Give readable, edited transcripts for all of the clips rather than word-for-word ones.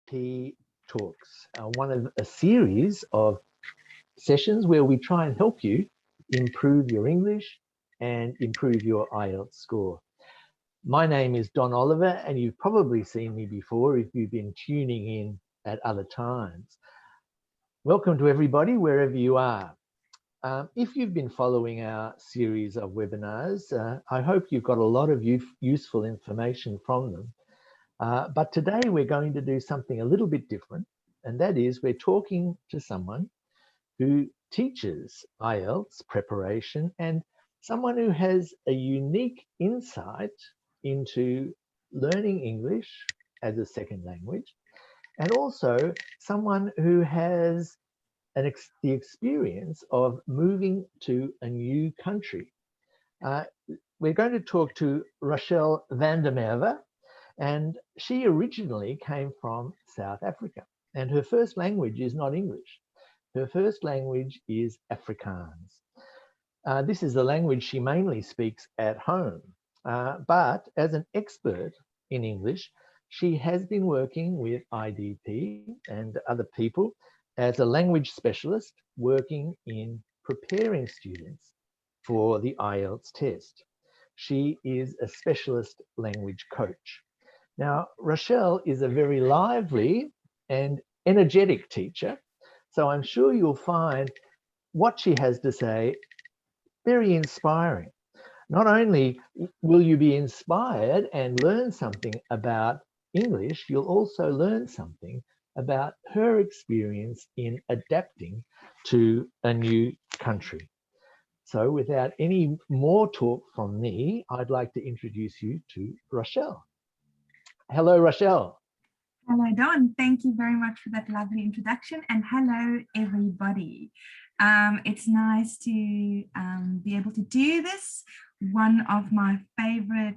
IDP Talks, one of a series of sessions where we try and help you improve your English and improve your IELTS score. My name is Don Oliver, and you've probably seen me before if you've been tuning in at other times. Welcome to everybody, wherever you are. If you've been following our series of webinars, I hope you've got a lot of useful information from them. But today we're going to do something a little bit different, and that is we're talking to someone who teaches IELTS preparation and someone who has a unique insight into learning English as a second language, and also someone who has the experience of moving to a new country. We're going to talk to Rochelle van der Merwe, and she originally came from South Africa, and her first language is not English. Her first language is Afrikaans. This is the language she mainly speaks at home, but as an expert in English, she has been working with IDP and other people as a language specialist working in preparing students for the IELTS test. She is a specialist language coach. Now, Rochelle is a very lively and energetic teacher, so I'm sure you'll find what she has to say very inspiring. Not only will you be inspired and learn something about English, you'll also learn something about her experience in adapting to a new country. So without any more talk from me, I'd like to introduce you to Rochelle. Hello, Rochelle. Hello, Don. Thank you very much for that lovely introduction. And hello, everybody. It's nice to be able to do this. One of my favorite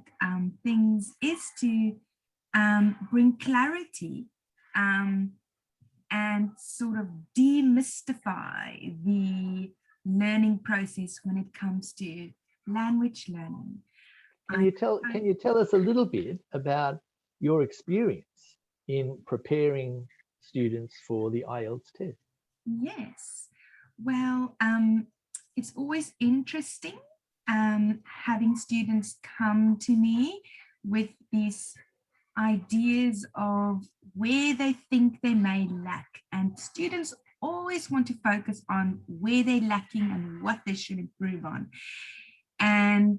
things is to bring clarity and sort of demystify the learning process when it comes to language learning. Can you tell us a little bit about your experience in preparing students for the IELTS test? Yes, well, it's always interesting having students come to me with these ideas of where they think they may lack, and students always want to focus on where they're lacking and what they should improve on, and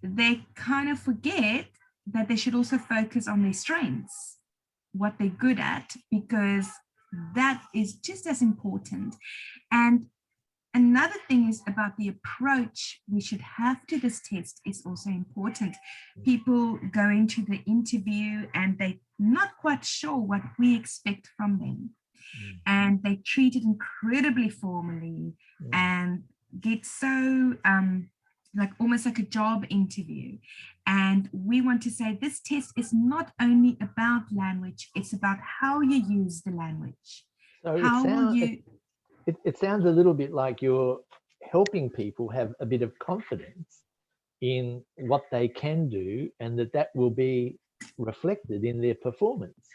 they kind of forget that they should also focus on their strengths, what they're good at, because that is just as important. And another thing is about the approach we should have to this test is also important. People go into the interview and they're not quite sure what we expect from them. And they treat it incredibly formally and get so almost like a job interview. And we want to say this test is not only about language, it's about how you use the language. So it sounds a little bit like you're helping people have a bit of confidence in what they can do, and that will be reflected in their performance.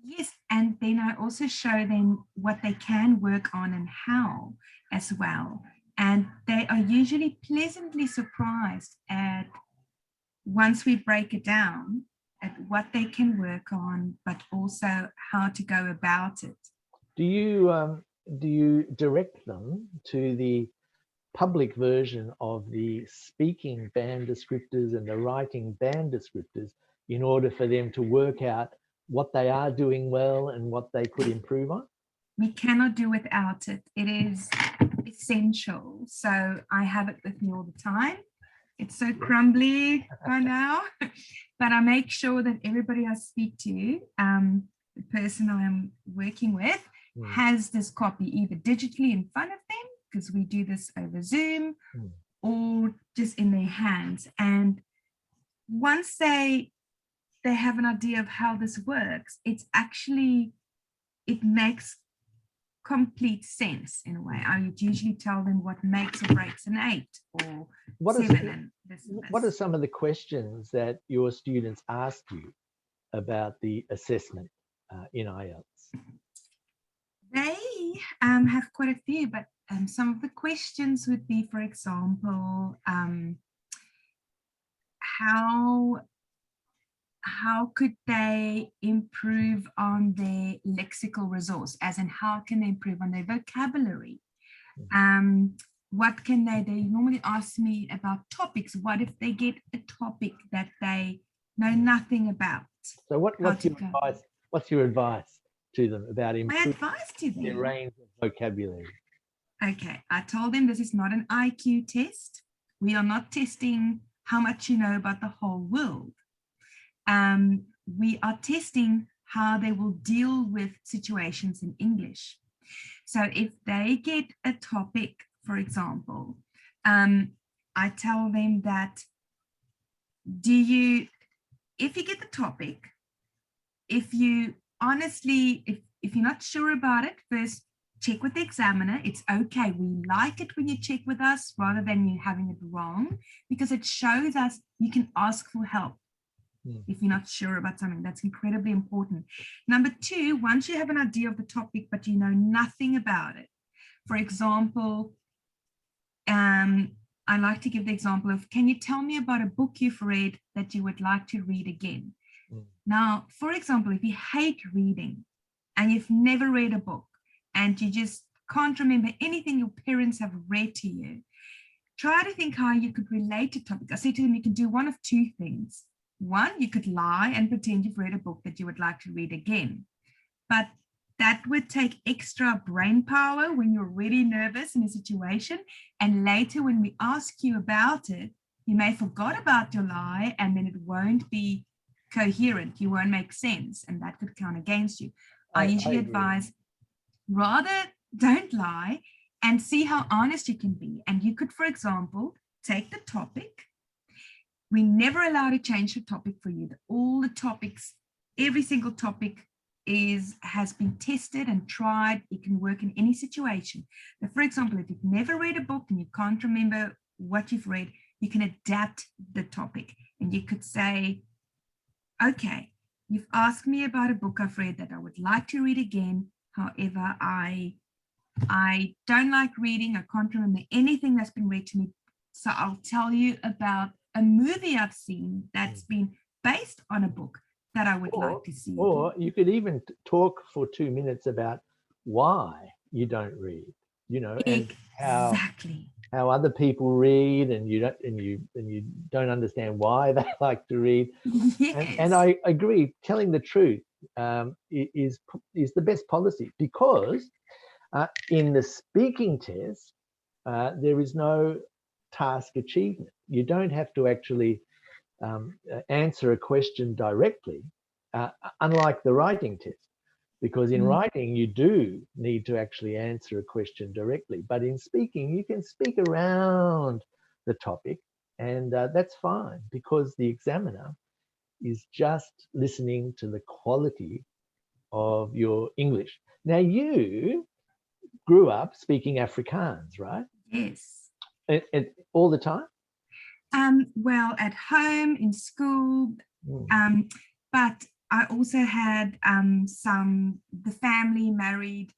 Yes, and then I also show them what they can work on and how as well. And they are usually pleasantly surprised at, once we break it down, at what they can work on, but also how to go about it. Do you direct them to the public version of the speaking band descriptors and the writing band descriptors in order for them to work out what they are doing well and what they could improve on? We cannot do without it. It is essential. So I have it with me all the time. It's so crumbly by now, but I make sure that everybody I speak to, the person I am working with, has this copy either digitally in front of them, because we do this over Zoom, or just in their hands. And once they have an idea of how this works, it makes complete sense in a way. I would usually tell them what makes or breaks an 8 or 7 and this and this. What are some of the questions that your students ask you about the assessment? in IELTS? They have quite a few, but some of the questions would be, for example, how could they improve on their lexical resource, as in how can they improve on their vocabulary? What can they do? You normally ask me about topics. What if they get a topic that they know nothing about? So what's your advice to them about improving their range of vocabulary? Okay, I told them this is not an IQ test. We are not testing how much you know about the whole world. We are testing how they will deal with situations in English. So if they get a topic, for example, I tell them that, if you get the topic, if you honestly, if you're not sure about it, first check with the examiner. It's okay. We like it when you check with us rather than you having it wrong, because it shows us you can ask for help. If you're not sure about something, that's incredibly important. Number two, once you have an idea of the topic, but you know nothing about it. For example, I like to give the example of, can you tell me about a book you've read that you would like to read again? Now, for example, if you hate reading and you've never read a book and you just can't remember anything your parents have read to you, try to think how you could relate to topic. I say to them, you can do one of two things. One, you could lie and pretend you've read a book that you would like to read again. But that would take extra brain power when you're really nervous in a situation. And later when we ask you about it, you may forgot about your lie and then it won't be coherent. You won't make sense and that could count against you. I usually advise, rather don't lie and see how honest you can be. And you could, for example, take the topic. We never allow to change the topic for you. All the topics, every single topic has been tested and tried. It can work in any situation. But for example, if you've never read a book and you can't remember what you've read, you can adapt the topic. And you could say, okay, you've asked me about a book I've read that I would like to read again. However, I don't like reading. I can't remember anything that's been read to me. So I'll tell you about a movie I've seen that's been based on a book that I would like to see. Or you could even talk for 2 minutes about why you don't read, and how other people read, and you don't understand why they like to read. Yes. And I agree, telling the truth is the best policy, because in the speaking test, there is no task achievement. You don't have to actually answer a question directly, unlike the writing test, because in writing you do need to actually answer a question directly. But in speaking, you can speak around the topic, and that's fine, because the examiner is just listening to the quality of your English. Now, you grew up speaking Afrikaans, right? Yes. All the time? Well, at home, in school, but I also had the family married,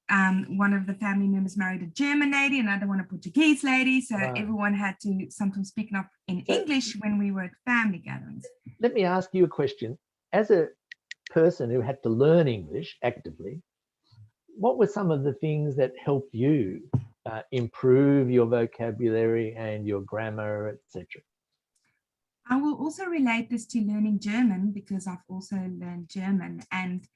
one of the family members married a German lady, another one a Portuguese lady, so everyone had to sometimes speak up in English when we were at family gatherings. Let me ask you a question. As a person who had to learn English actively, what were some of the things that helped you improve your vocabulary and your grammar, etc.? I will also relate this to learning German, because I've also learned German, and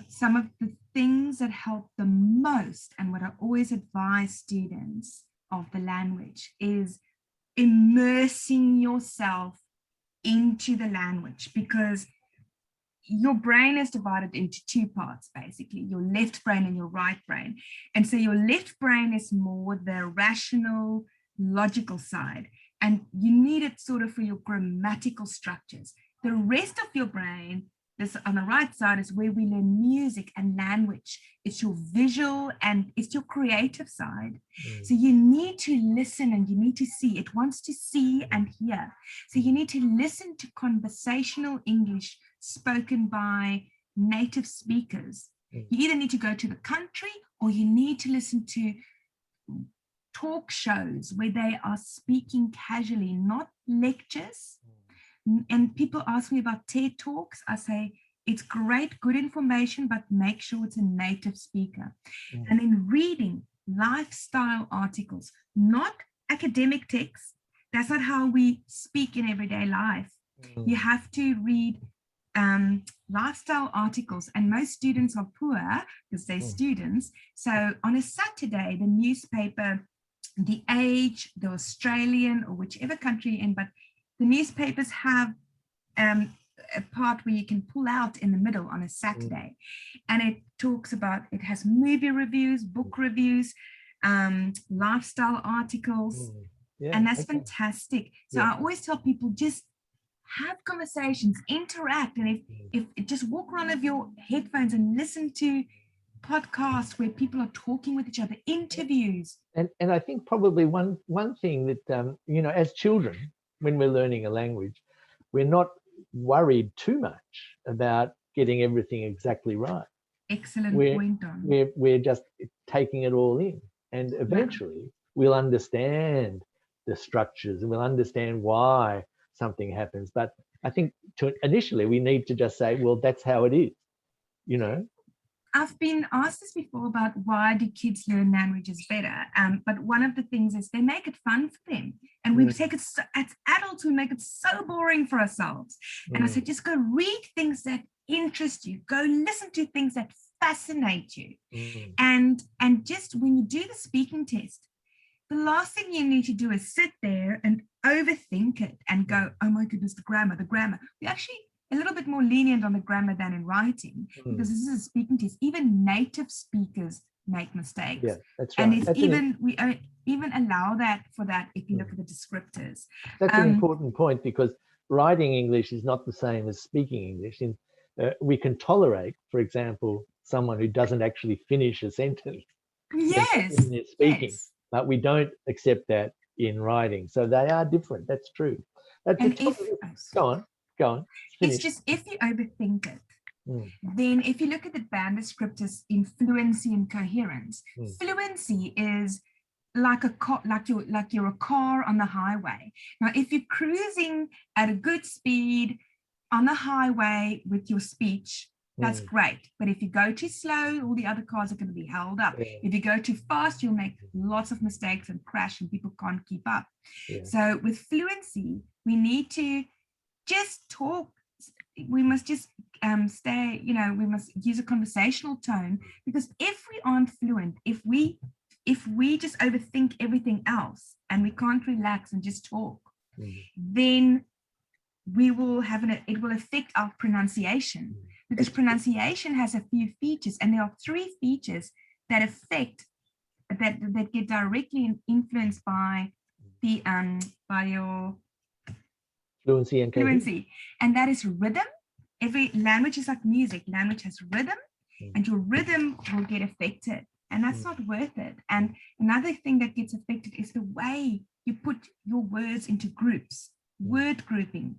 some of the things that help the most, and what I always advise students of the language, is immersing yourself into the language, because your brain is divided into two parts, basically, your left brain and your right brain. And so your left brain is more the rational, logical side, and you need it sort of for your grammatical structures. The rest of your brain, this on the right side, is where we learn music and language. It's your visual and it's your creative side. So you need to listen and you need to see. It wants to see and hear. So you need to listen to conversational English spoken by native speakers. You either need to go to the country or you need to listen to talk shows where they are speaking casually, not lectures. And people ask me about TED Talks. I say, it's great, good information, but make sure it's a native speaker. And then reading lifestyle articles, not academic texts. That's not how we speak in everyday life. You have to read lifestyle articles, and most students are poor because they're students. So on a Saturday, the newspaper, The Age, the Australian, or whichever country you're in, but the newspapers have a part where you can pull out in the middle on a Saturday, and it talks about, it has movie reviews, book reviews, lifestyle articles, and that's fantastic. So I always tell people, just have conversations, interact, and if just walk around with your headphones and listen to podcasts where people are talking with each other, interviews. And I think probably one thing that you know, as children, when we're learning a language, we're not worried too much about getting everything exactly right. Excellent point, Don. We're just taking it all in, and eventually we'll understand the structures and we'll understand why something happens. But I think initially we need to just say, well, that's how it is, you know. I've been asked this before about why do kids learn languages better, but one of the things is they make it fun for them, and we take it as adults, we make it so boring for ourselves. And I said, just go read things that interest you, go listen to things that fascinate you, and just when you do the speaking test, the last thing you need to do is sit there and overthink it and go, oh my goodness, the grammar. We actually a little bit more lenient on the grammar than in writing, because this is a speaking test. Even native speakers make mistakes. Yeah, that's right. And we even allow that for that if you look at the descriptors. That's an important point, because writing English is not the same as speaking English. We can tolerate, for example, someone who doesn't actually finish a sentence in their speaking, but we don't accept that in writing. So they are different. That's true. Go on. It's just, if you overthink it, then if you look at the band descriptors in fluency and coherence, fluency is like a car, like you're a car on the highway. Now, if you're cruising at a good speed on the highway with your speech, that's great. But if you go too slow, all the other cars are going to be held up. If you go too fast, you'll make lots of mistakes and crash, and people can't keep up. So with fluency, we need to just talk. We must just stay, you know, we must use a conversational tone, because if we aren't fluent, if we just overthink everything else and we can't relax and just talk, then we will have it will affect our pronunciation, because pronunciation has a few features, and there are 3 features that affect that get directly influenced by the by your fluency, and that is rhythm. Every language is like music. Language has rhythm, and your rhythm will get affected, and that's not worth it. And another thing that gets affected is the way you put your words into groups, word grouping,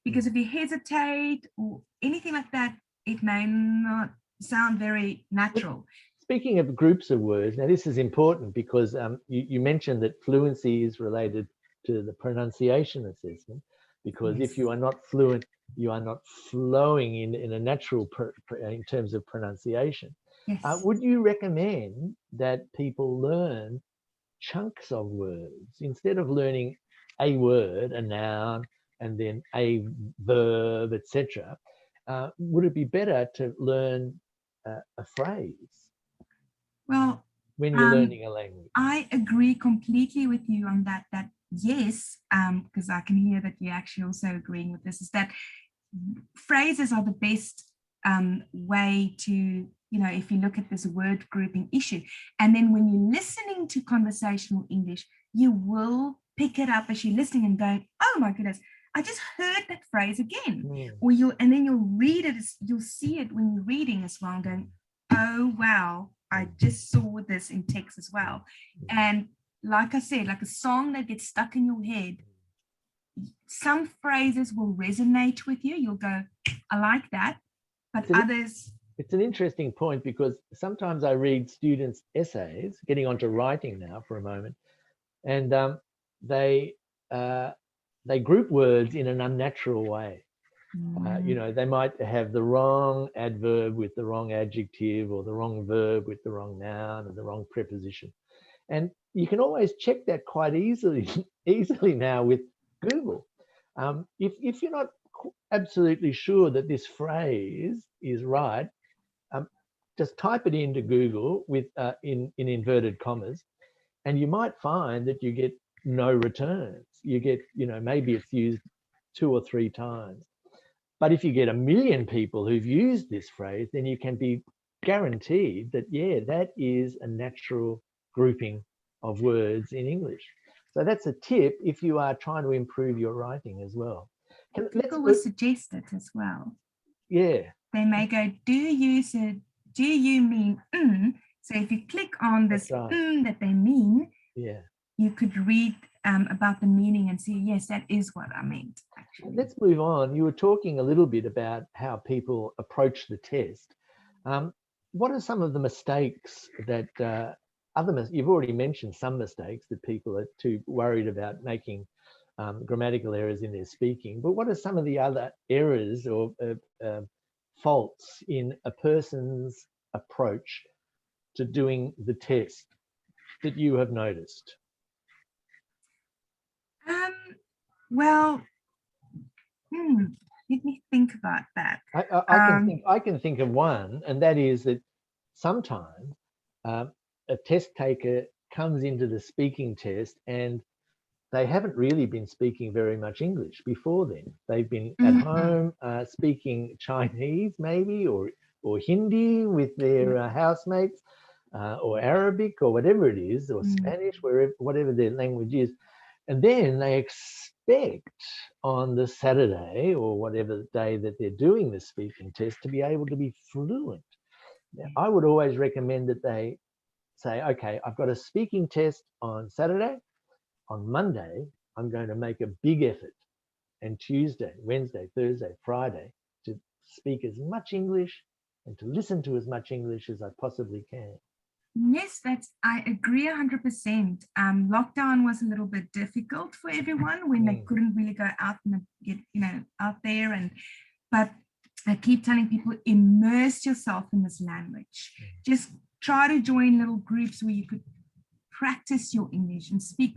because if you hesitate or anything like that, it may not sound very natural. Speaking of groups of words, now this is important, because you mentioned that fluency is related to the pronunciation assessment, because if you are not fluent, you are not flowing in a natural in terms of pronunciation. Would you recommend that people learn chunks of words instead of learning a word, a noun, and then a verb, etc.? Would it be better to learn a phrase? Well, when you're learning a language, I agree completely with you on that. That yes, because I can hear that you're actually also agreeing with this, is that phrases are the best way to, you know, if you look at this word grouping issue. And then when you're listening to conversational English, you will pick it up as you're listening and going, oh my goodness, I just heard that phrase again. Or then you'll read it, you'll see it when you're reading as well, going, oh wow, I just saw this in text as well. And like I said, like a song that gets stuck in your head, some phrases will resonate with you. You'll go, I like that. but others. It's an interesting point, because sometimes I read students' essays, getting onto writing now for a moment, and they group words in an unnatural way. You know, they might have the wrong adverb with the wrong adjective, or the wrong verb with the wrong noun, and the wrong preposition. And you can always check that quite easily now with Google. If you're not absolutely sure that this phrase is right, just type it into Google with in inverted commas, and you might find that you get no returns. You get, you know, maybe it's used 2 or 3 times. But if you get 1 million people who've used this phrase, then you can be guaranteed that, yeah, that is a natural grouping of words in English. So that's a tip if you are trying to improve your writing as well. People will suggest it as well. Yeah. They may go, do you mean So if you click on this that they mean, yeah, you could read about the meaning and see, yes, that is what I meant, actually. Let's move on. You were talking a little bit about how people approach the test. What are some of the mistakes that you've already mentioned some mistakes that people are too worried about making grammatical errors in their speaking, but what are some of the other errors or faults in a person's approach to doing the test that you have noticed? Well, let me think about that. I can think of one, and that is that sometimes a test taker comes into the speaking test and they haven't really been speaking very much English before then. They've been at home speaking Chinese maybe, or Hindi with their housemates, or Arabic, or whatever it is, or Spanish, whatever their language is. And then they expect on the Saturday or whatever day that they're doing the speaking test to be able to be fluent. Now, I would always recommend that they say, okay, I've got a speaking test on Saturday. On Monday, I'm going to make a big effort. And Tuesday, Wednesday, Thursday, Friday, to speak as much English and to listen to as much English as I possibly can. Yes, I agree 100%. Lockdown was a little bit difficult for everyone when they couldn't really go out and get, out there. But I keep telling people, immerse yourself in this language. Just try to join little groups where you could practice your English and speak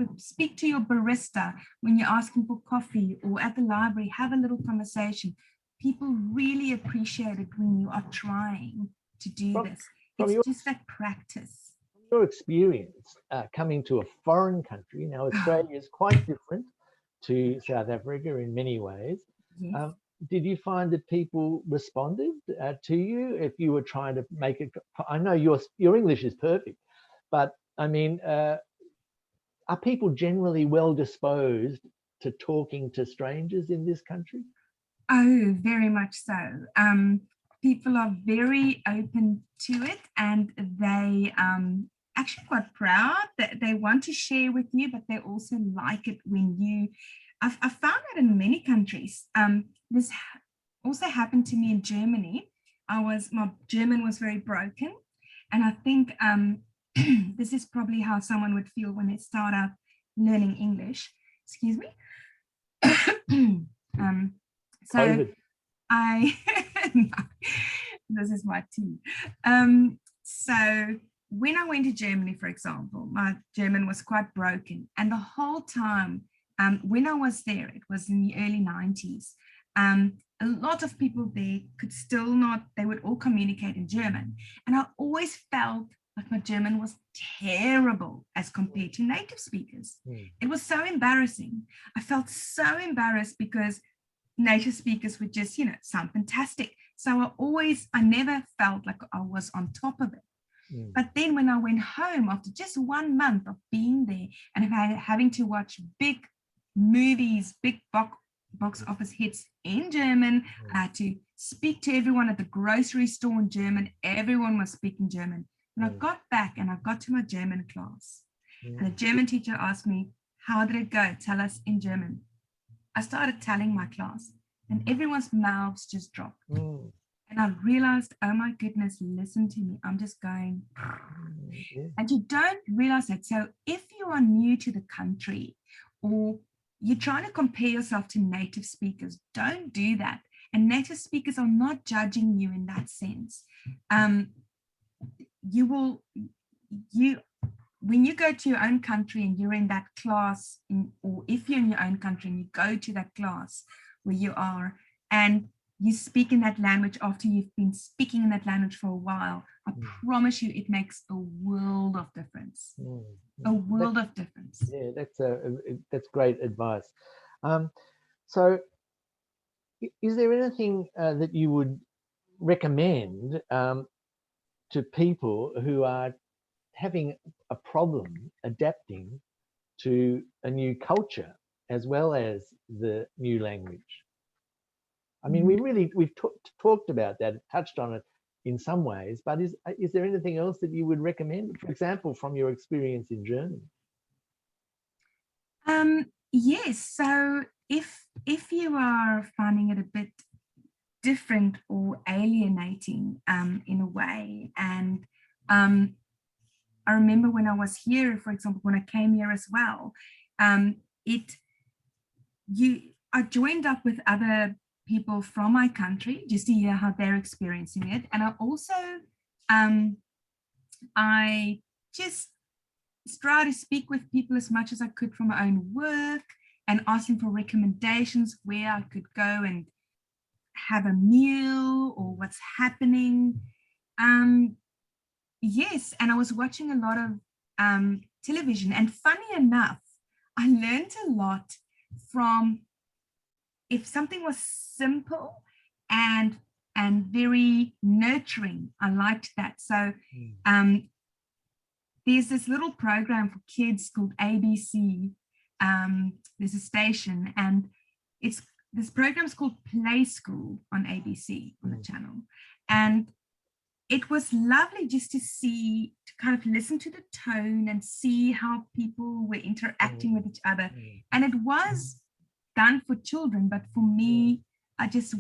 to your barista when you're asking for coffee, or at the library, have a little conversation. People really appreciate it when you are trying to do this. It's just that practice. Your experience coming to a foreign country, now Australia is quite different to South Africa in many ways. Yes. Did you find that people responded to you if you were trying to make it? I know your English is perfect, but I mean, are people generally well disposed to talking to strangers in this country? Oh, very much so. People are very open to it, and they actually quite proud that they want to share with you, but they also like it when you. I've found that in many countries. This also happened to me in Germany. My German was very broken, and I think this is probably how someone would feel when they start out learning English. Excuse me. So COVID. This is my tea. So when I went to Germany, for example, my German was quite broken. And the whole time when I was there, it was in the early 90s. A lot of people there could still not, they would all communicate in German. And I always felt like my German was terrible as compared to native speakers. It was so embarrassing. I felt so embarrassed because native speakers would just, sound fantastic. So I never felt like I was on top of it. But then when I went home after just 1 month of being there and having to watch big movies, big box office hits in German, I had to speak to everyone at the grocery store in German. Everyone was speaking German. And I got back and I got to my German class. And the German teacher asked me, how did it go? Tell us in German. I started telling my class and everyone's mouths just dropped. And I realized, oh my goodness, listen to me. I'm just going, Yeah. and you don't realize that. So if you are new to the country or you're trying to compare yourself to native speakers, don't do that. And native speakers are not judging you in that sense. When you go to your own country and you're in that class, or if you're in your own country and you go to that class where you are, and you speak in that language after you've been speaking in that language for a while, I promise you it makes a world of difference. A world of difference. Yeah, that's great advice. So is there anything that you would recommend to people who are having a problem adapting to a new culture as well as the new language? I mean, we've talked about that, touched on it in some ways, but is there anything else that you would recommend, for example, from your experience in Germany? Yes. So if you are finding it a bit different or alienating in a way, and I remember when I was here, for example, when I came here as well, I joined up with other people from my country just to hear how they're experiencing it. And I also, I just try to speak with people as much as I could from my own work and ask them for recommendations where I could go and have a meal or what's happening. Yes, and I was watching a lot of television, and funny enough, I learned a lot from, if something was simple and very nurturing, I liked that. So there's this little program for kids called ABC. There's a station, and this program is called Play School on ABC on the channel. And it was lovely just to kind of listen to the tone and see how people were interacting with each other. And it was done for children, but for me, I just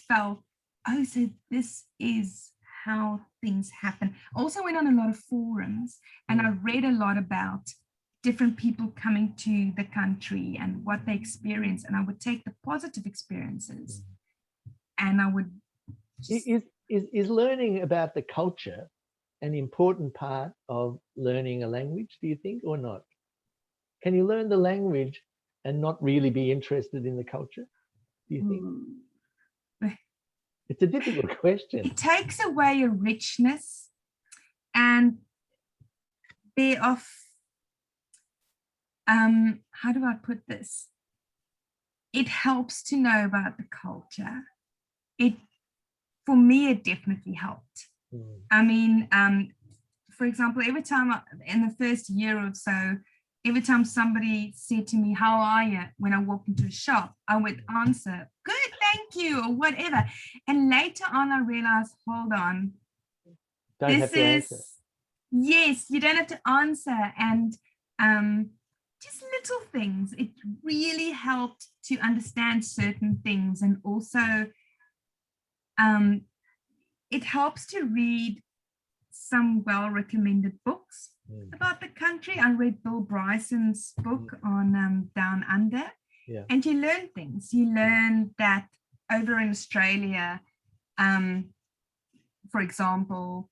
felt, oh, so this is how things happen. I also went on a lot of forums and I read a lot about different people coming to the country and what they experience. And I would take the positive experiences and I would Is learning about the culture an important part of learning a language, do you think, or not? Can you learn the language and not really be interested in the culture, do you think? It's a difficult question. It takes away a richness, and thereof, how do I put this? It helps to know about the culture. For me, it definitely helped. I mean, for example, every time in the first year or so, every time somebody said to me, how are you? When I walked into a shop, I would answer, good, thank you, or whatever. And later on, I realized, hold on. Yes, you don't have to answer. And just little things. It really helped to understand certain things. And also, it helps to read some well-recommended books about the country. I read Bill Bryson's book on Down Under, and you learn things. You learn that over in Australia, for example,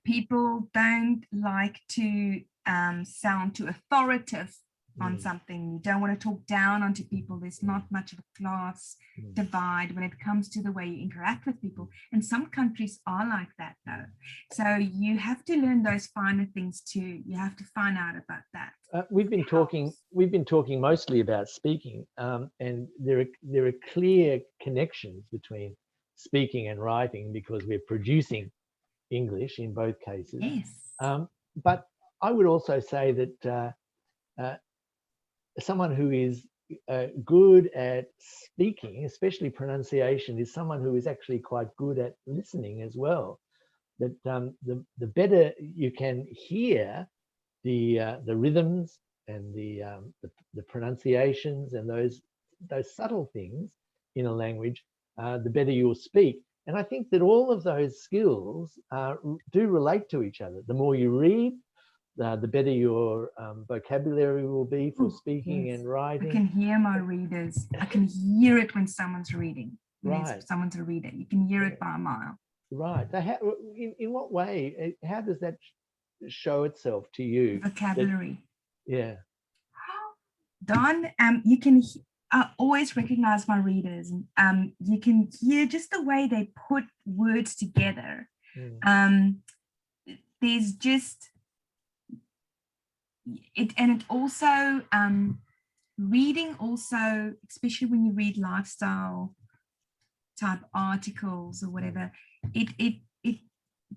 people don't like to sound too authoritative on something. You don't want to talk down onto people. There's not much of a class divide when it comes to the way you interact with people. And some countries are like that, though. So you have to learn those finer things too. You have to find out about that. We've been talking mostly about speaking, and there are clear connections between speaking and writing because we're producing English in both cases. Yes. But I would also say that someone who is good at speaking, especially pronunciation, is someone who is actually quite good at listening as well. That the better you can hear the rhythms and the pronunciations and those subtle things in a language, the better you'll speak. And I think that all of those skills do relate to each other. The more you read, the better your vocabulary will be for speaking and writing. I can hear my readers. I can hear it when someone's reading. Right. Someone's a reader. You can hear it by a mile. Right. In what way? How does that show itself to you? Vocabulary. Yeah. Don, you can always recognize my readers. You can hear just the way they put words together. There's just it, and it also reading also, especially when you read lifestyle type articles or whatever, it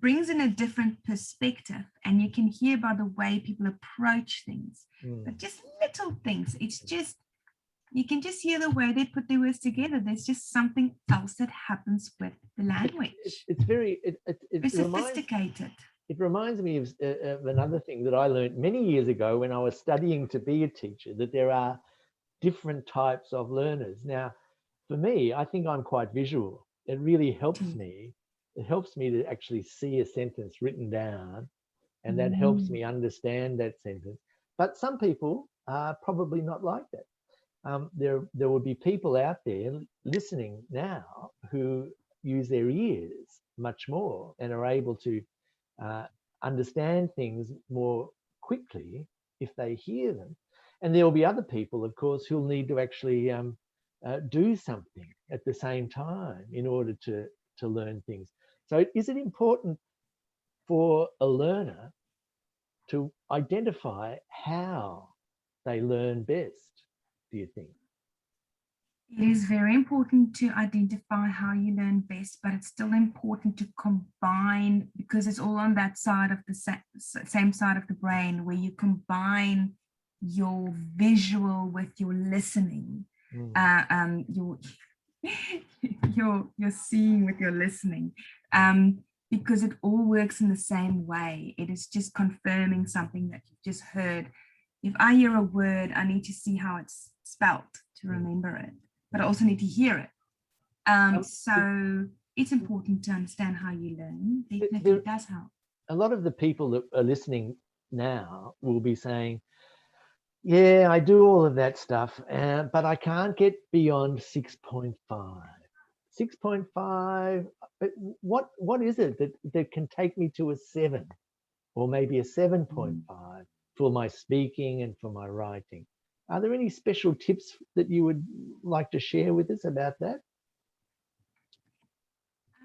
brings in a different perspective, and you can hear by the way people approach things, but just little things. It's just, you can just hear the way they put their words together. There's just something else that happens with the language. It's very sophisticated. It reminds me of another thing that I learned many years ago when I was studying to be a teacher, that there are different types of learners. Now, for me, I think I'm quite visual. It really helps me. It helps me to actually see a sentence written down, and that helps me understand that sentence. But some people are probably not like that. There will be people out there listening now who use their ears much more and are able to understand things more quickly if they hear them. And there will be other people, of course, who'll need to actually do something at the same time in order to learn things. So is it important for a learner to identify how they learn best, do you think? It is very important to identify how you learn best, but it's still important to combine, because it's all on that side of the same side of the brain, where you combine your visual with your listening, your seeing with your listening, because it all works in the same way. It is just confirming something that you've just heard. If I hear a word, I need to see how it's spelt to remember it, but I also need to hear it. So it's important to understand how you learn. Definitely it does help. A lot of the people that are listening now will be saying, yeah, I do all of that stuff, but I can't get beyond 6.5. 6.5, what is it that can take me to a 7 or maybe a 7.5 for my speaking and for my writing? Are there any special tips that you would like to share with us about that?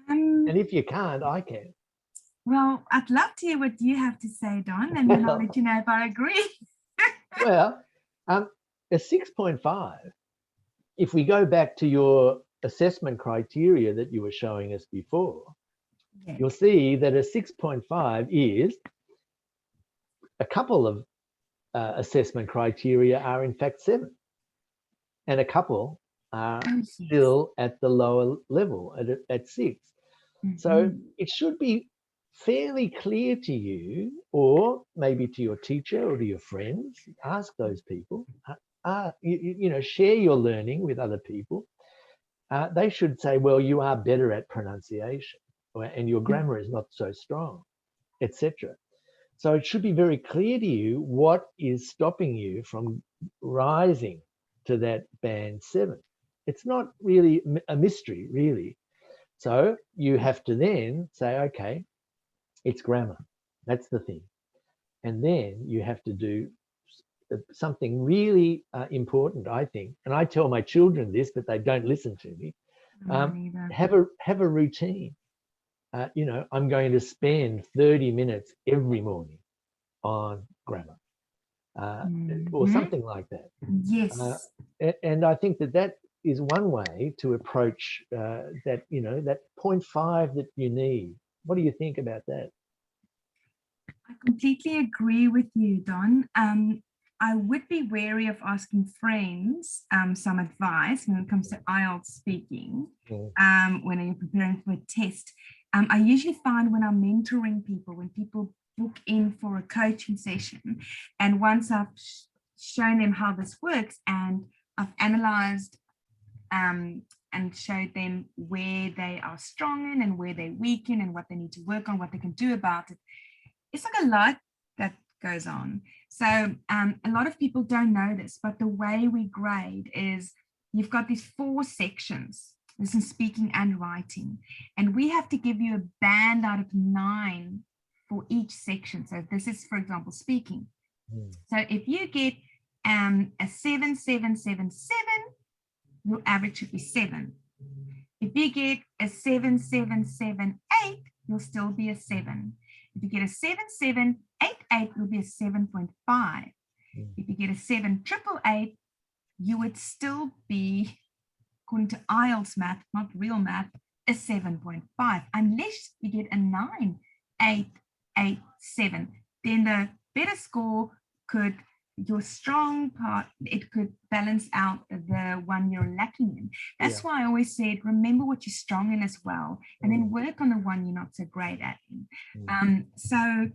And if you can't, I can. Well, I'd love to hear what you have to say, Don, and then I'll let you know if I agree. Well, a 6.5, if we go back to your assessment criteria that you were showing us before, you'll see that a 6.5 is a couple of assessment criteria are in fact 7, and a couple are still at the lower level at 6. So it should be fairly clear to you, or maybe to your teacher or to your friends. Ask those people, share your learning with other people. They should say, well, you are better at pronunciation, and your grammar is not so strong, etc. So it should be very clear to you what is stopping you from rising to that band 7. It's not really a mystery, really. So you have to then say, okay, it's grammar. That's the thing. And then you have to do something really important, I think. And I tell my children this, but they don't listen to me. Have a routine. I'm going to spend 30 minutes every morning on grammar, or something like that. Yes. And I think that is one way to approach that 0.5 that you need. What do you think about that? I completely agree with you, Don. I would be wary of asking friends some advice when it comes to IELTS speaking, when you're preparing for a test. I usually find when I'm mentoring people, when people book in for a coaching session, and once I've shown them how this works and I've analyzed and showed them where they are strong in and where they're weak in and what they need to work on, what they can do about it. It's like a lot that goes on. So a lot of people don't know this, but the way we grade is you've got these 4 sections. This is speaking and writing. And we have to give you a band out of 9 for each section. So this is, for example, speaking. So if you get a 7,777, your average should be 7. If you get a 7,778, you'll still be a 7. If you get a 7,788, you'll be a 7.5. If you get a 7,888, you would still be, according to IELTS math, not real math, a 7.5, unless you get a 9,887. Then the better score could, your strong part, it could balance out the one you're lacking in. That's why I always said, remember what you're strong in as well, and then work on the one you're not so great at. So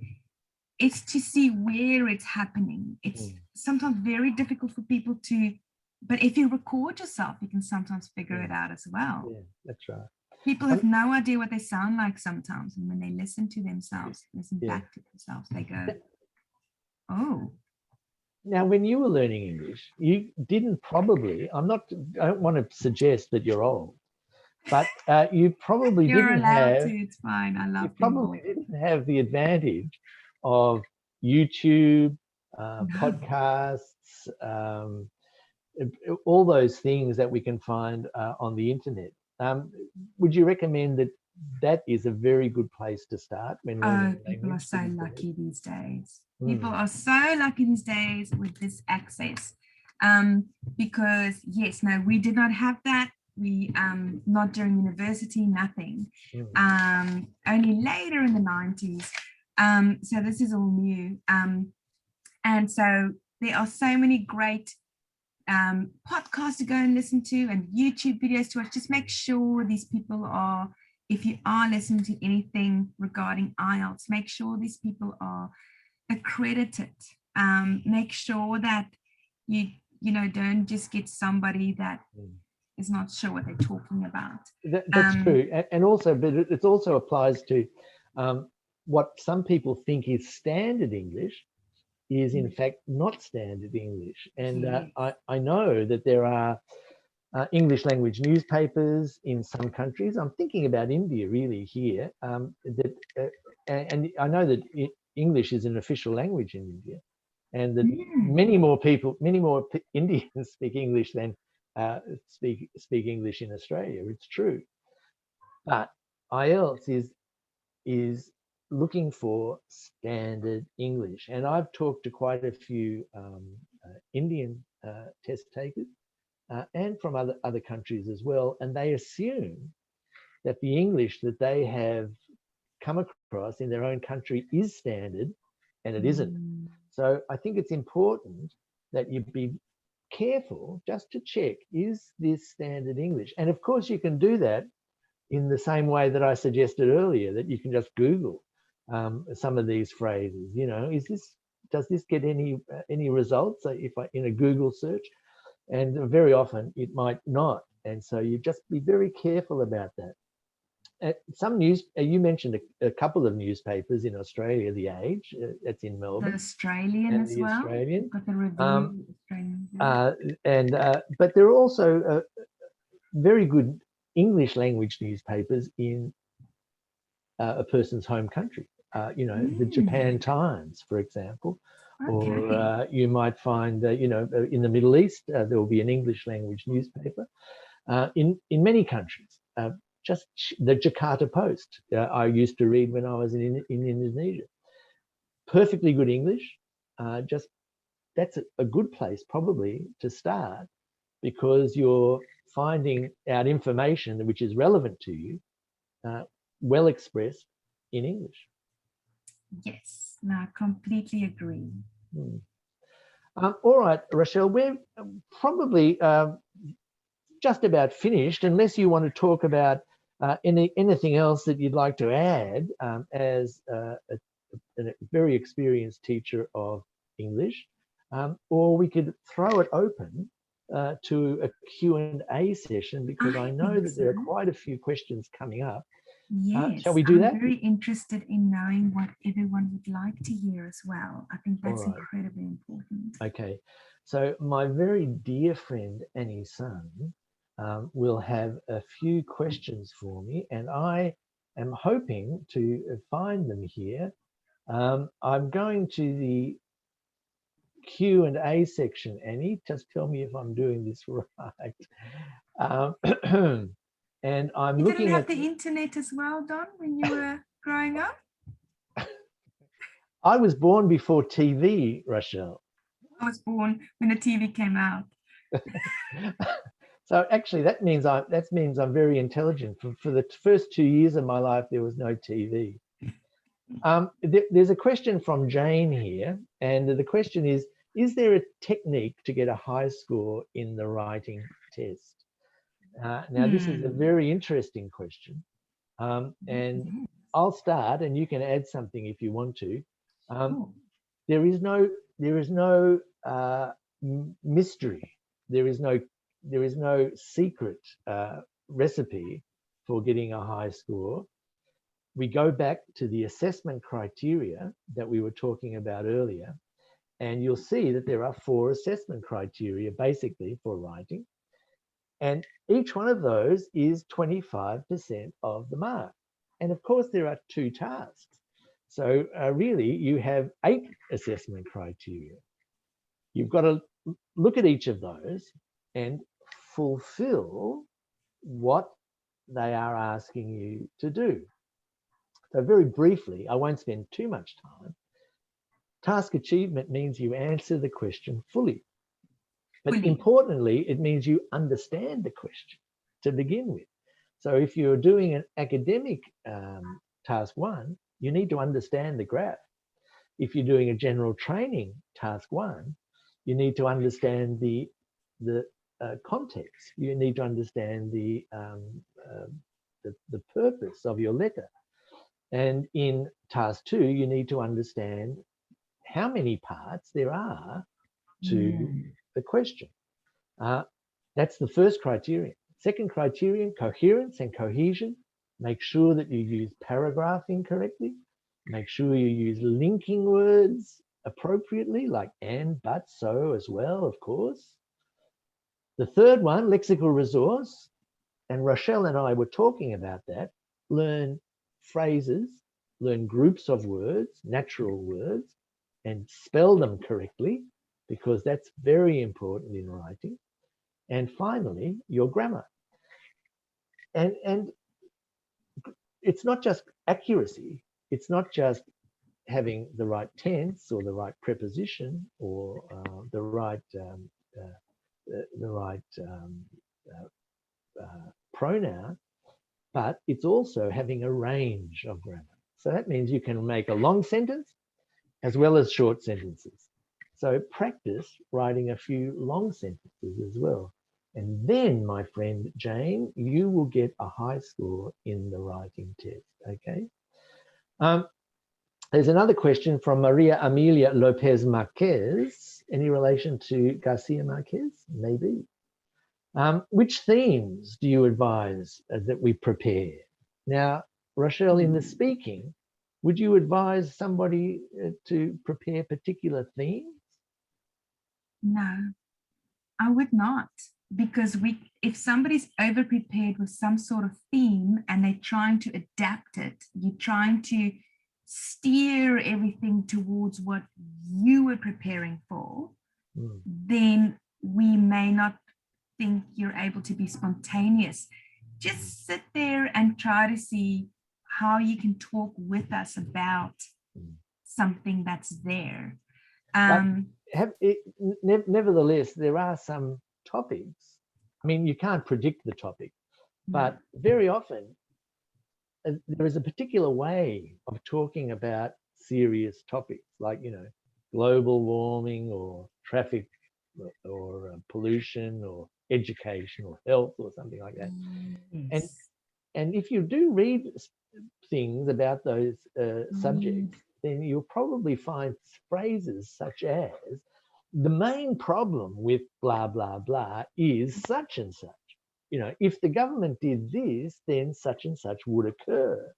it's to see where it's happening. It's sometimes very difficult for people to, but if you record yourself, you can sometimes figure it out as well. Yeah, that's right. People have no idea what they sound like sometimes, and when they listen to themselves, listen back to themselves, they go, oh. Now, when you were learning English, you didn't probably, I don't want to suggest that you're old, but you probably You're didn't allowed have, to, it's fine, I love you probably didn't have the advantage of YouTube, podcasts, all those things that we can find on the internet. Would you recommend that that is a very good place to start when learning language? People are so lucky these days. People are so lucky these days with this access. Because yes, no, we did not have that. We not during university, nothing. Only later in the 90s. So this is all new. And so there are so many great podcasts to go and listen to and YouTube videos to watch. Just make sure these people are, if you are listening to anything regarding IELTS, make sure these people are accredited. Make sure that you don't just get somebody that is not sure what they're talking about. That's true. And also, but it also applies to what some people think is standard English is in fact not standard English. And I know that there are English language newspapers in some countries. I'm thinking about India really here. And I know that English is an official language in India, and that many more Indians speak English than speak English in Australia. It's true, but IELTS is looking for standard English, and I've talked to quite a few Indian test takers and from other countries as well, and they assume that the English that they have come across in their own country is standard, and it isn't. So I think it's important that you be careful just to check, is this standard English? And of course you can do that in the same way that I suggested earlier, that you can just Google some of these phrases. Does this get any results if in a Google search? And very often it might not. And so you just be very careful about that. Some you mentioned a couple of newspapers in Australia, The Age, that's in Melbourne. The Australian and as the well. Australian. Got the review Australian. But there are also very good English language newspapers in a person's home country. The Japan Times, for example. Okay. Or you might find, in the Middle East, there will be an English language newspaper. In many countries, just the Jakarta Post, I used to read when I was in Indonesia. Perfectly good English. That's a good place probably to start, because you're finding out information which is relevant to you, well expressed in English. Yes, no, I completely agree. All right, Rochelle, we're probably just about finished, unless you want to talk about anything else that you'd like to add as a very experienced teacher of English, or we could throw it open to a Q&A session, because I I know think that there are so. quite a few questions coming up. Shall Yes, we do I'm that? very interested in knowing what everyone would like to hear as well. I think All that's right. incredibly important. Okay. So my very dear friend Annie Sun will have a few questions for me, and I am hoping to find them here. I'm going to the Q&A section, Annie. Just tell me if I'm doing this right. Um, and I'm You didn't looking have at... the internet as well, Don, when you were growing up? I was born before TV, Rochelle. I was born when the TV came out. So actually, that means I'm very intelligent. For the first 2 years of my life, there was no TV. There's a question from Jane here, and the question is there a technique to get a high score in the writing test? Now, this is a very interesting question, and I'll start, and you can add something if you want to. There is no mystery. There is no secret recipe for getting a high score. We go back to the assessment criteria that we were talking about earlier, and you'll see that there are 4 assessment criteria basically for writing, and each one of those is 25% of the mark. And of course, there are 2 tasks. So really, you have 8 assessment criteria. You've got to look at each of those and fulfill what they are asking you to do. So very briefly, I won't spend too much time. Task achievement means you answer the question fully. But importantly, it means you understand the question to begin with. So if you're doing an academic task 1, you need to understand the graph. If you're doing a general training task 1, you need to understand the context. You need to understand the purpose of your letter. And in task 2, you need to understand how many parts there are to the question. That's the first criterion. Second criterion, coherence and cohesion. Make sure that you use paragraphing correctly. Make sure you use linking words appropriately, like and, but, so as well, of course. The third one, lexical resource, and Rochelle and I were talking about that. Learn phrases, learn groups of words, natural words, and spell them correctly, because that's very important in writing. And finally, your grammar. And it's not just accuracy. It's not just having the right tense or the right preposition or the right pronoun, but it's also having a range of grammar. So that means you can make a long sentence as well as short sentences. So practice writing a few long sentences as well. And then, my friend Jane, you will get a high score in the writing test, okay? There's another question from Maria Amelia Lopez Marquez. Any relation to Garcia Marquez? Maybe. Which themes do you advise that we prepare? Now, Rochelle, in the speaking, would you advise somebody to prepare particular themes? No, I would not, because if somebody's over prepared with some sort of theme and they're trying to adapt it, you're trying to steer everything towards what you were preparing for, then we may not think you're able to be spontaneous. Just sit there and try to see how you can talk with us about something that's there. Nevertheless, there are some topics. I mean, you can't predict the topic, but very often there is a particular way of talking about serious topics, like, global warming or traffic or pollution or education or health or something like that. Yes. And if you do read things about those subjects, then you'll probably find phrases such as, the main problem with blah, blah, blah is such and such. You know, if the government did this, then such and such would occur.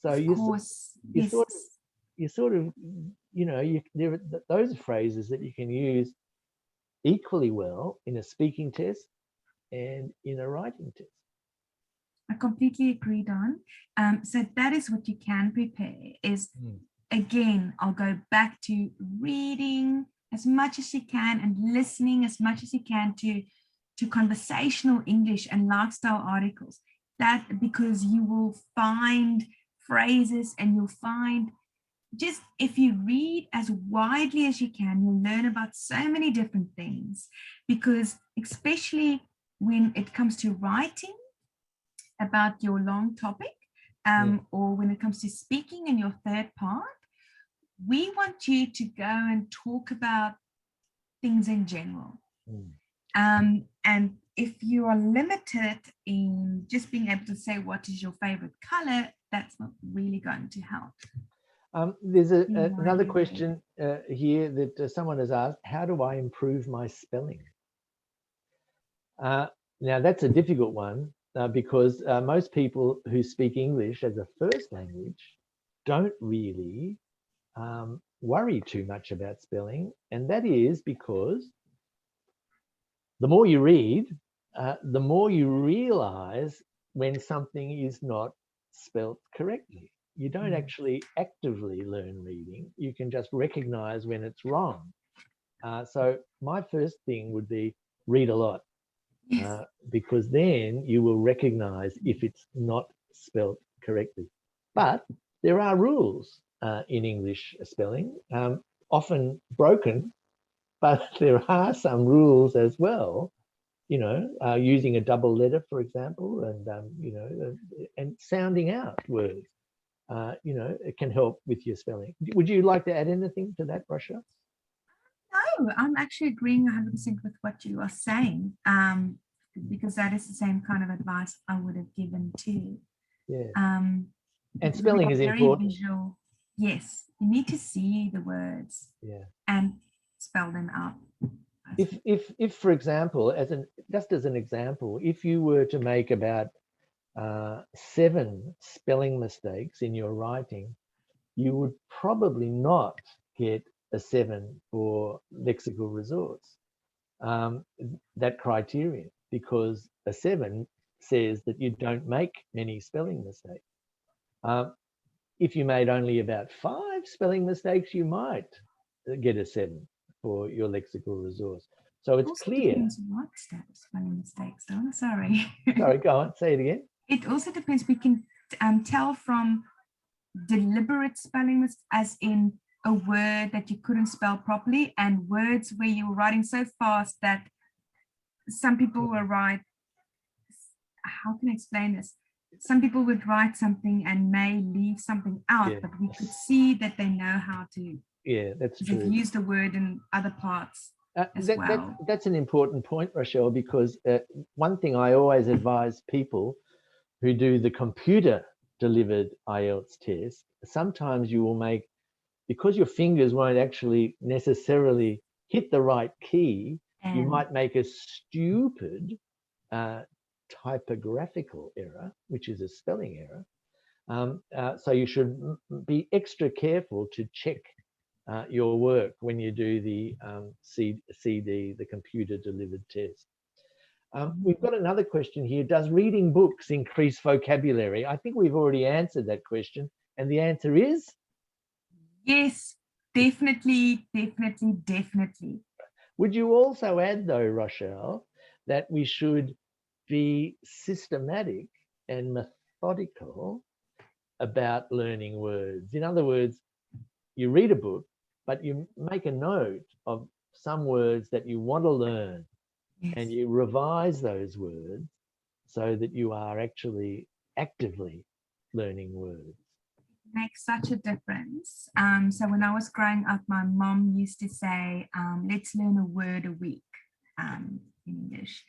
So Of course, you yes. sort of, you know, there are those phrases that you can use equally well in a speaking test and in a writing test. I completely agree, Don. So that is what you can prepare is, again, I'll go back to reading as much as you can and listening as much as you can to conversational English and lifestyle articles. That because you will find phrases and you'll find, just if you read as widely as you can, you'll learn about so many different things, because especially when it comes to writing about your long topic, or when it comes to speaking in your third part, we want you to go and talk about things in general. And if you are limited in just being able to say what is your favorite color, that's not really going to help. There's another question here that someone has asked: how do I improve my spelling? Now that's a difficult one because most people who speak English as a first language don't really worry too much about spelling, and that is because the more you read, the more you realize when something is not spelt correctly. You don't actually actively learn reading. You can just recognize when it's wrong. So my first thing would be read a lot, because then you will recognize if it's not spelt correctly. But there are rules in English spelling, often broken, but there are some rules as well. You know, using a double letter, for example, and you know, and sounding out words. You know, it can help with your spelling. Would you like to add anything to that, Rochelle? No, I'm actually agreeing 100% with what you are saying, because that is the same kind of advice I would have given too. Yeah. And Because spelling we are is very important. visual. Yes, you need to see the words and spell them out. If for example, just as an example, if you were to make about 7 spelling mistakes in your writing, you would probably not get a 7 for lexical resource, that criterion, because a 7 says that you don't make many spelling mistakes. If you made only about 5 spelling mistakes, you might get a 7 for your lexical resource. So it's also clear. Depends what spelling mistakes, though. Sorry. Sorry, go on, say it again. It also depends. We can tell from deliberate spelling mistakes, as in a word that you couldn't spell properly, and words where you were writing so fast that some people will write, how can I explain this? Some people would write something and may leave something out, but we could see that they know how to. Yeah, that's true. They've used the word in other parts as well. That's an important point, Rochelle, because one thing I always advise people who do the computer delivered IELTS test, sometimes you will make, because your fingers won't actually necessarily hit the right key, you might make a stupid typographical error, which is a spelling error. So you should be extra careful to check your work when you do the CD, the computer delivered test. We've got another question here. Does reading books increase vocabulary? I think we've already answered that question. And the answer is? Yes, definitely, definitely, definitely. Would you also add, though, Rochelle, that we should be systematic and methodical about learning words? In other words, you read a book, but you make a note of some words that you want to learn, and you revise those words so that you are actually actively learning words. Makes such a difference. So when I was growing up, my mom used to say, let's learn a word a week in English.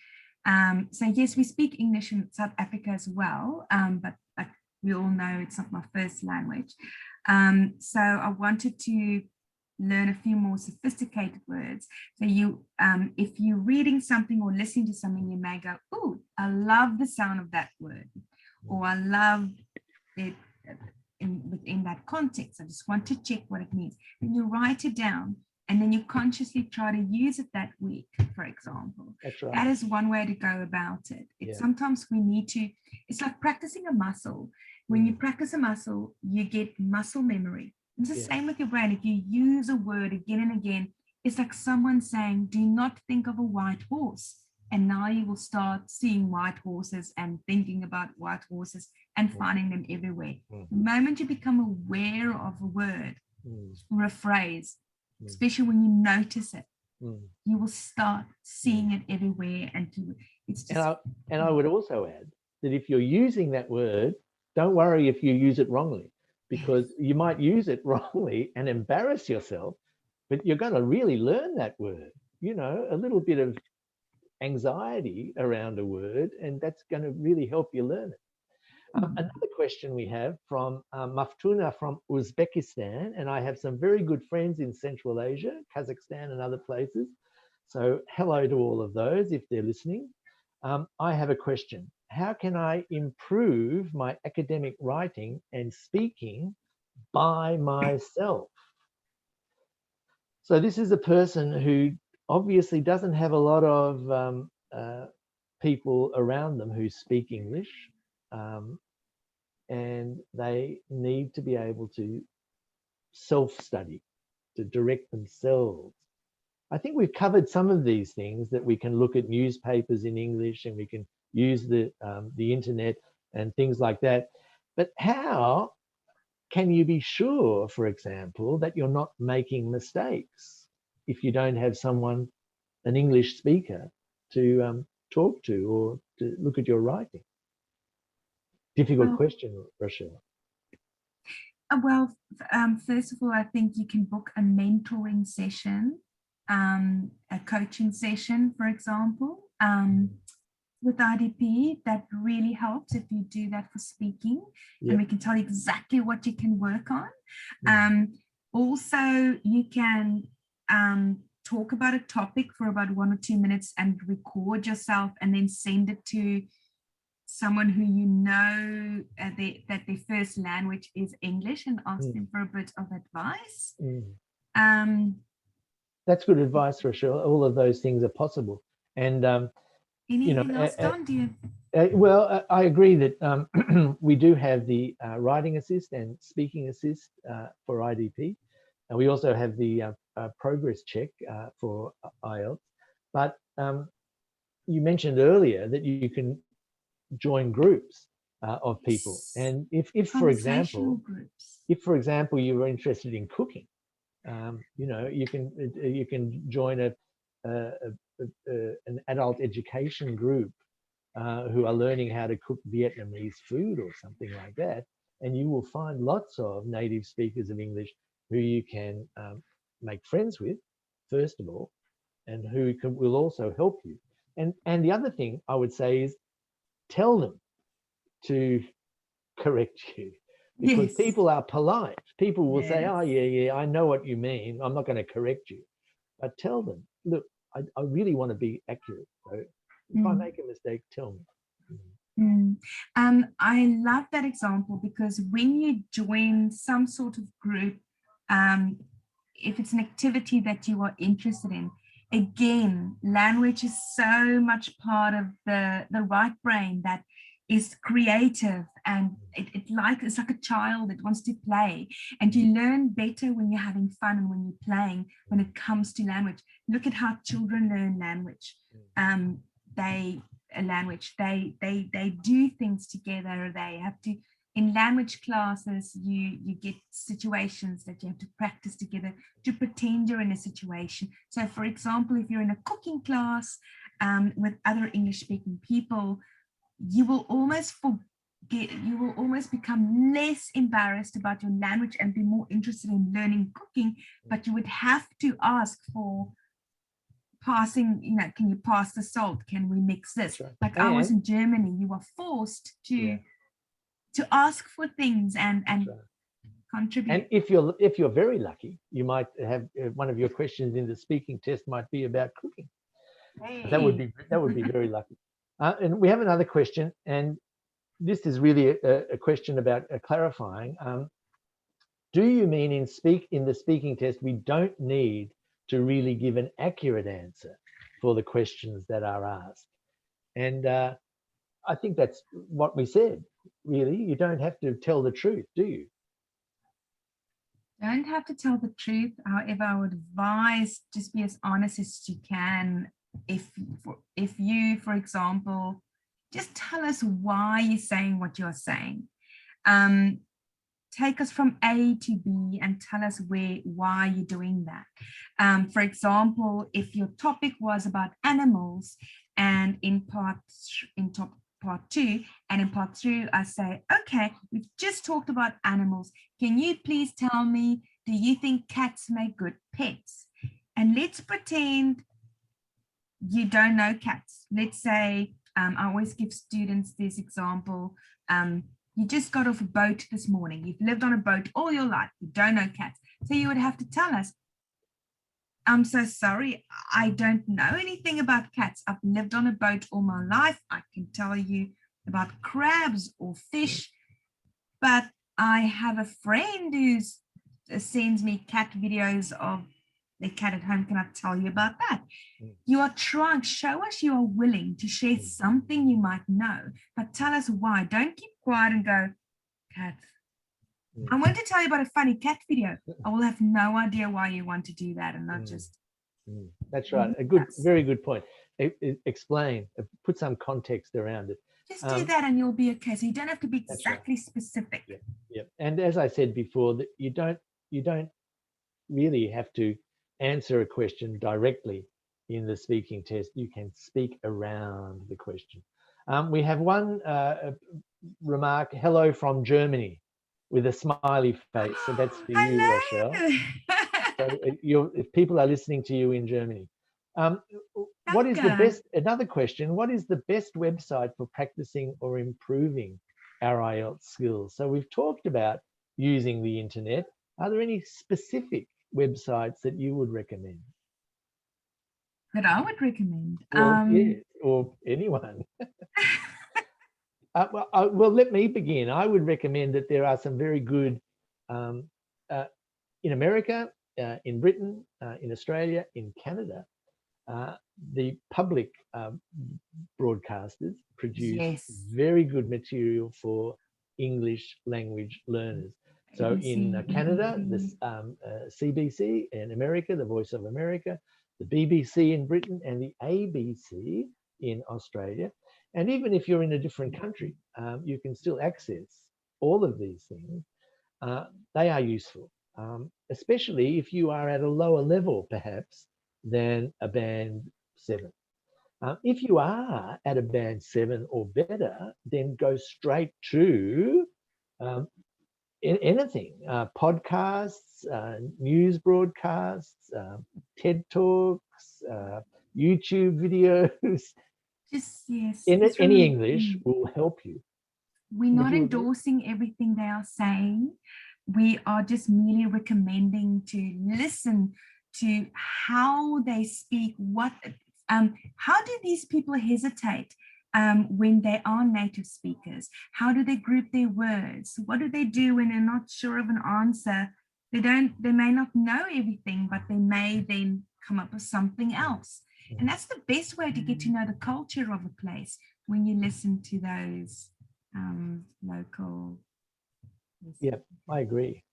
So yes, we speak English in South Africa as well, but we all know it's not my first language. So I wanted to learn a few more sophisticated words. So you, if you're reading something or listening to something, you may go, oh, I love the sound of that word, or I love it within that context. I just want to check what it means. And you write it down, and then you consciously try to use it that week, for example. That's right. That is one way to go about it. Sometimes we need to, it's like practicing a muscle. When you practice a muscle, you get muscle memory. It's the same with your brain. If you use a word again and again, it's like someone saying, do not think of a white horse. And now you will start seeing white horses and thinking about white horses and finding them everywhere. The moment you become aware of a word or a phrase, especially when you notice it, you will start seeing it everywhere. And it's just. And I would also add that if you're using that word, don't worry if you use it wrongly, because you might use it wrongly and embarrass yourself, but you're going to really learn that word. You know, a little bit of anxiety around a word, and that's going to really help you learn it. Another question we have from Maftuna from Uzbekistan, and I have some very good friends in Central Asia, Kazakhstan and other places. So hello to all of those if they're listening. I have a question. How can I improve my academic writing and speaking by myself? So this is a person who obviously doesn't have a lot of people around them who speak English, and they need to be able to self-study, to direct themselves. I think we've covered some of these things, that we can look at newspapers in English and we can use the internet and things like that. But how can you be sure, for example, that you're not making mistakes if you don't have someone, an English speaker, to talk to or to look at your writing? Difficult question, Rochelle. Well, first of all, I think you can book a mentoring session, a coaching session, for example, with IDP. That really helps if you do that for speaking, and we can tell you exactly what you can work on. Also, you can talk about a topic for about 1 or 2 minutes and record yourself and then send it to someone who you know that their first language is English, and ask them for a bit of advice. That's good advice, Rochelle. All of those things are possible. And anything else, Don? Do you? Well, I agree that we do have the writing assist and speaking assist for IDP, and we also have the progress check for IELTS. But you mentioned earlier that you can join groups of people, and if for example, you were interested in cooking, you know, you can join an adult education group who are learning how to cook Vietnamese food or something like that, and you will find lots of native speakers of English who you can make friends with, first of all, and who will also help you. And the other thing I would say is, tell them to correct you, because people are polite. People will say, oh, yeah, I know what you mean. I'm not going to correct you. But tell them, look, I really want to be accurate. So if I make a mistake, tell me. I love that example, because when you join some sort of group, if it's an activity that you are interested in, again, language is so much part of the right brain that is creative, and it's like a child that wants to play, and you learn better when you're having fun and when you're playing when it comes to language. Look at how children learn language. They do things together. They have to, in language classes, you get situations that you have to practice together to pretend you're in a situation. So for example, if you're in a cooking class with other English speaking people, you will almost become less embarrassed about your language and be more interested in learning cooking. But you would have to ask for passing, you know, can you pass the salt? Can we mix this? Right. Like I was in Germany, you were forced to ask for things, and contribute. And if you're very lucky, you might have one of your questions in the speaking test might be about cooking. Hey. That would be very lucky. And we have another question, and this is really a question about clarifying. Do you mean in the speaking test we don't need to really give an accurate answer for the questions that are asked? And I think that's what we said. Really, you don't have to tell the truth, do you? Don't have to tell the truth. However, I would advise just be as honest as you can. If you, for example, just tell us why you're saying what you're saying. Take us from A to B and tell us why you're doing that. For example, if your topic was about animals, and in part 2 and in part 3 I say, okay, we've just talked about animals, can you please tell me, do you think cats make good pets? And let's pretend you don't know cats. Let's say, I always give students this example, you just got off a boat this morning, you've lived on a boat all your life, you don't know cats, so you would have to tell us, I'm so sorry, I don't know anything about cats. I've lived on a boat all my life. I can tell you about crabs or fish, but I have a friend who sends me cat videos of their cat at home. Can I tell you about that? You are trying, show us you are willing to share something you might know, but tell us why. Don't keep quiet and go, cats. I want to tell you about a funny cat video. I will have no idea why you want to do that, and not just. That's right. Very good point. Explain, put some context around it. Just do that and you'll be okay. So you don't have to be exactly specific. Yeah. And as I said before, that you don't really have to answer a question directly in the speaking test. You can speak around the question. We have one remark, hello from Germany, with a smiley face. So that's for you, Rochelle. So if people are listening to you in Germany. What is the best, another question, what is the best website for practicing or improving our IELTS skills? So we've talked about using the internet. Are there any specific websites that you would recommend? That I would recommend? Or anyone. Well, let me begin. I would recommend that there are some very good in America, in Britain, in Australia, in Canada. The public broadcasters produce very good material for English language learners. So in Canada, the CBC, in America, the Voice of America, the BBC in Britain, and the ABC in Australia. And even if you're in a different country, you can still access all of these things. They are useful, especially if you are at a lower level, perhaps, than a band 7. If you are at a band 7 or better, then go straight to anything, podcasts, news broadcasts, TED Talks, YouTube videos. Any English will help you. We're not endorsing everything they are saying. We are just merely recommending to listen to how they speak, how do these people hesitate when they are native speakers? How do they group their words? What do they do when they're not sure of an answer? They may not know everything, but they may then come up with something else. And that's the best way to get to know the culture of a place, when you listen to those local. Yeah, I agree.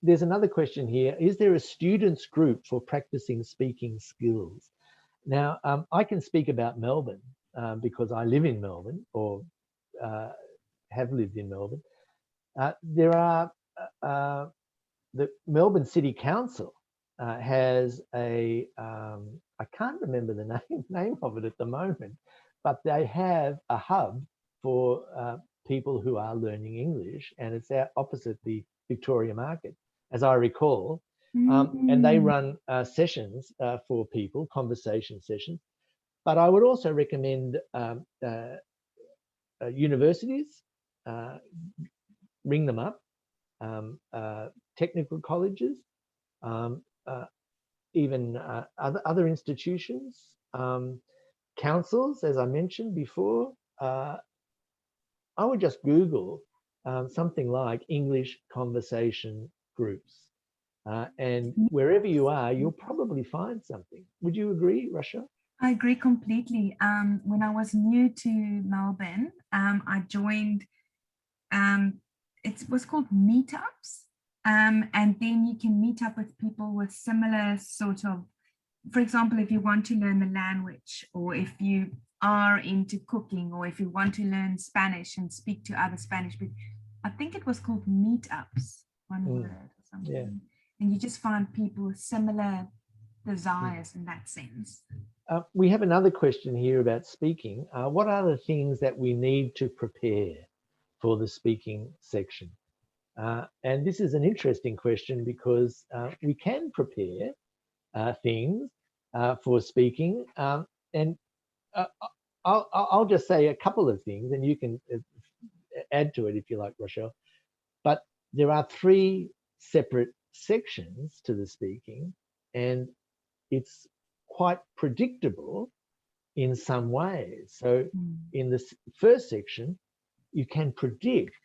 There's another question here. Is there a students group for practicing speaking skills? Now, I can speak about Melbourne because I live in Melbourne, or have lived in Melbourne. There are, the Melbourne City Council has a, I can't remember the name of it at the moment, but they have a hub for people who are learning English, and it's out opposite the Victoria Market, as I recall. And they run sessions for people, conversation sessions. But I would also recommend universities, ring them up technical colleges, even other institutions, councils, as I mentioned before. I would just Google something like English conversation groups. And wherever you are, you'll probably find something. Would you agree, Rochelle? I agree completely. When I was new to Melbourne, I joined, it was called meetups. And then you can meet up with people with similar sort of, for example, if you want to learn the language, or if you are into cooking, or if you want to learn Spanish and speak to other Spanish people. I think it was called meetups, one word or something. Yeah. And you just find people with similar desires in that sense. We have another question here about speaking. What are the things that we need to prepare for the speaking section? And this is an interesting question because we can prepare things for speaking. And I'll just say a couple of things and you can add to it if you like, Rochelle. But there are 3 separate sections to the speaking, and it's quite predictable in some ways. So in the first section, you can predict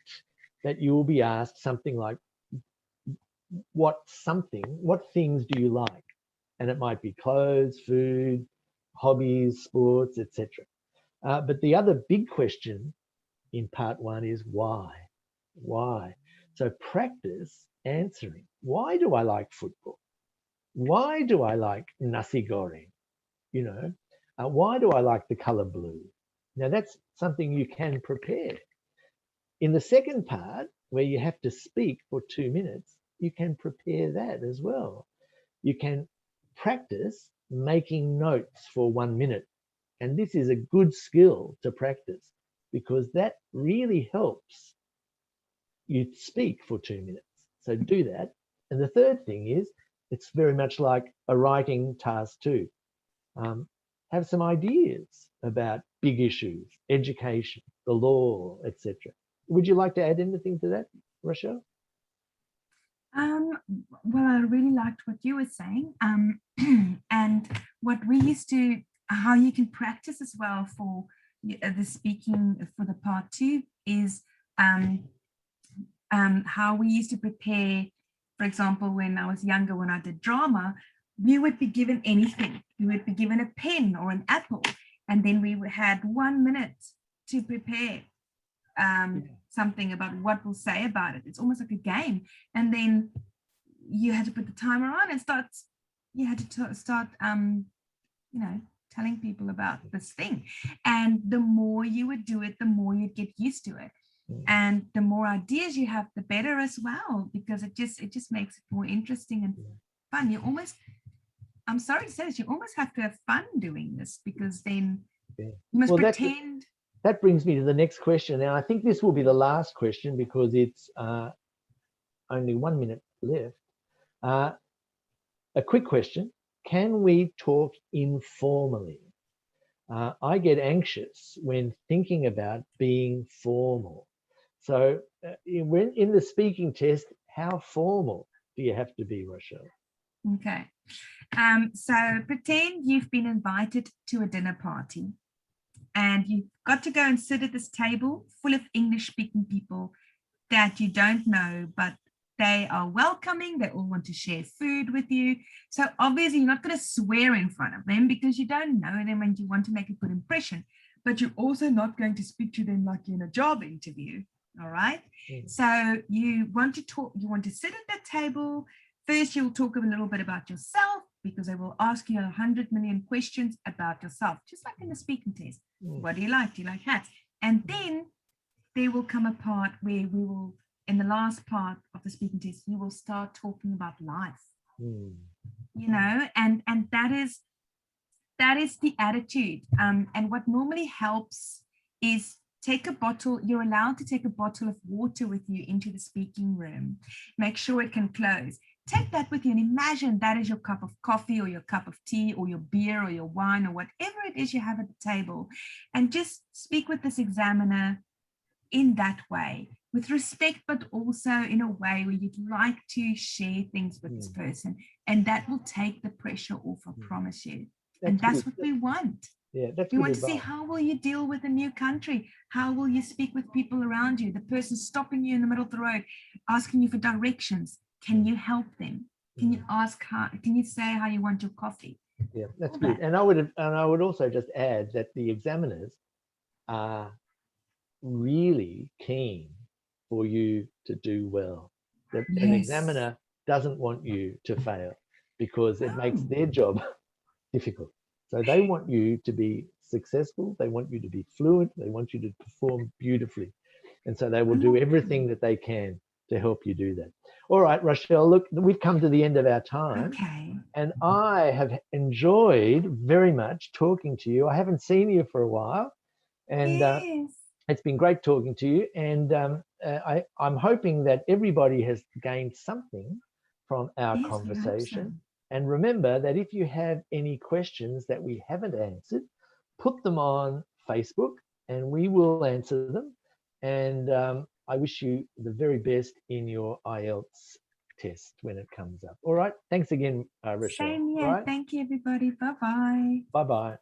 that you will be asked something like, what things do you like? And it might be clothes, food, hobbies, sports, etc. But the other big question in part 1 is why? Why? So practice answering. Why do I like football? Why do I like nasi goreng? You know, why do I like the color blue? Now that's something you can prepare. In the second part, where you have to speak for 2 minutes, you can prepare that as well. You can practice making notes for 1 minute. And this is a good skill to practice because that really helps you speak for 2 minutes. So do that. And the third thing is, it's very much like a writing task too. Have some ideas about big issues, education, the law, etc. Would you like to add anything to that, Rochelle? Well, I really liked what you were saying. And what we used to, how you can practice as well for the speaking for the part 2 is how we used to prepare. For example, when I was younger, when I did drama, we would be given anything. We would be given a pen or an apple, and then we had 1 minute to prepare something about what we'll say about it. It's almost like a game. And then you had to put the timer on and start telling people about this thing. And the more you would do it, the more you'd get used to it. And the more ideas you have, the better as well, because it just makes it more interesting and fun. You almost, I'm sorry to say this, you almost have to have fun doing this, because then you must pretend. That brings me to the next question. Now, I think this will be the last question because it's only 1 minute left. A quick question. Can we talk informally? I get anxious when thinking about being formal. So when in the speaking test, how formal do you have to be, Rochelle? Okay. So pretend you've been invited to a dinner party and you've got to go and sit at this table full of English-speaking people that you don't know, but they are welcoming. They all want to share food with you. So obviously you're not going to swear in front of them because you don't know them and you want to make a good impression, but you're also not going to speak to them like in a job interview. All right. So you want to talk, you want to sit at that table. First, you'll talk a little bit about yourself because they will ask you 100 million questions about yourself, just like in the speaking test. What do you like? Do you like hats? And then there will come a part where we will, in the last part of the speaking test, you will start talking about life, you know, and that is the attitude. And what normally helps is take a bottle. You're allowed to take a bottle of water with you into the speaking room. Make sure it can close. Take that with you and imagine that is your cup of coffee or your cup of tea or your beer or your wine or whatever it is you have at the table. And just speak with this examiner in that way. with respect, but also in a way where you'd like to share things with this person, and that will take the pressure off, I promise you. And that's what we want. Yeah, that's we good want advice. to see, how will you deal with a new country? How will you speak with people around you? The person stopping you in the middle of the road, asking you for directions. Can you help them? Can you ask how? Can you say how you want your coffee? Yeah, that's All good. that. And I would also just add that the examiners are really keen for you to do well. That an Yes. examiner doesn't want you to fail because it makes Oh. their job difficult. So they want you to be successful. They want you to be fluent. They want you to perform beautifully. And so they will do everything that they can to help you do that. All right, Rochelle, look, we've come to the end of our time. Okay. And I have enjoyed very much talking to you. I haven't seen you for a while. And Yes. it's been great talking to you. And I'm hoping that everybody has gained something from our Yes, we hope conversation. so. And remember that if you have any questions that we haven't answered, put them on Facebook and we will answer them. And I wish you the very best in your IELTS test when it comes up. All right. Thanks again, Rochelle. Same here. All right. Thank you, everybody. Bye-bye. Bye-bye.